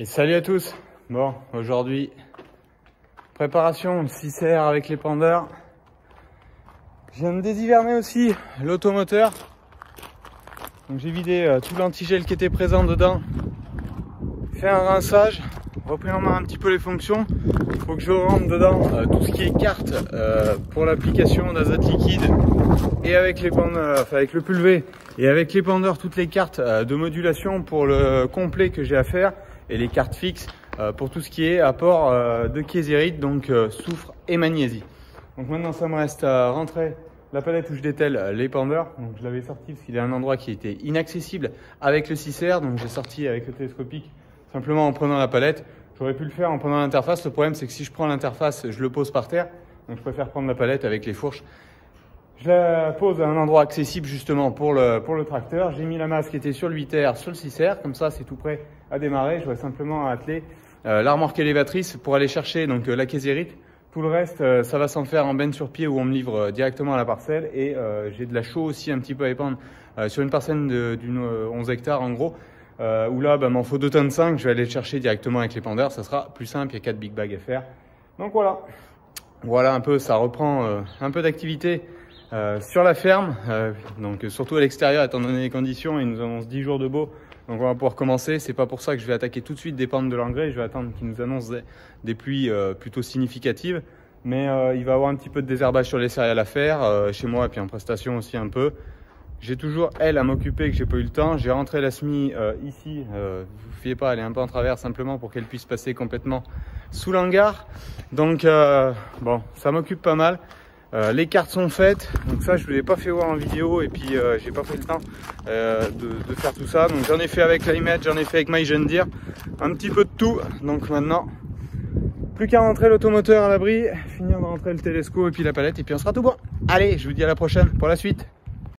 Et salut à tous. Bon, aujourd'hui, préparation 6R avec les pendeurs. Je viens de déshiverner aussi l'automoteur. Donc j'ai vidé tout l'antigel qui était présent dedans. Fait un rinçage, repris en main un petit peu les fonctions. Il faut que je rentre dedans tout ce qui est carte pour l'application d'azote liquide et avec les pendeurs, enfin avec le pulvé et avec les pendeurs, toutes les cartes de modulation pour le complet que j'ai à faire. Et les cartes fixes pour tout ce qui est apport de késérite, donc soufre et magnésie. Donc maintenant ça me reste à rentrer la palette où je dételle les pendeurs. Donc je l'avais sorti parce qu'il est un endroit qui était inaccessible avec le 6R, donc j'ai sorti avec le télescopique simplement en prenant la palette. J'aurais pu le faire en prenant l'interface, le problème c'est que si je prends l'interface je le pose par terre, donc je préfère prendre la palette avec les fourches. Je la pose à un endroit accessible justement pour le tracteur. J'ai mis la masse qui était sur le 8R sur le 6R, comme ça c'est tout prêt à démarrer. J'aurais simplement à atteler la remorque élévatrice pour aller chercher donc la késérite. Tout le reste, ça va s'en faire en benne sur pied où on me livre directement à la parcelle. Et j'ai de la chaux aussi un petit peu à épandre sur une parcelle d'une 11 hectares en gros. Où là, m'en faut 2,5 tonnes. Je vais aller le chercher directement avec les pendeurs. Ça sera plus simple, il y a 4 big bags à faire. Donc voilà un peu, ça reprend un peu d'activité. Sur la ferme, donc surtout à l'extérieur étant donné les conditions, il nous annonce 10 jours de beau, donc on va pouvoir commencer. C'est pas pour ça que je vais attaquer tout de suite des pentes de l'engrais, je vais attendre qu'il nous annonce des pluies plutôt significatives, mais il va y avoir un petit peu de désherbage sur les céréales à faire chez moi et puis en prestation aussi un peu. J'ai toujours elle à m'occuper que j'ai pas eu le temps. J'ai rentré la SMI ici, vous fiez pas, elle est un peu en travers simplement pour qu'elle puisse passer complètement sous l'hangar, donc bon, ça m'occupe pas mal. Les cartes sont faites, donc ça je ne vous l'ai pas fait voir en vidéo et puis j'ai pas pris le temps de faire tout ça. Donc j'en ai fait avec l'iMed, j'en ai fait avec MyJohn-Deere, un petit peu de tout. Donc maintenant, plus qu'à rentrer l'automoteur à l'abri, finir de rentrer le télescope et puis la palette et puis on sera tout bon. Allez, je vous dis à la prochaine pour la suite.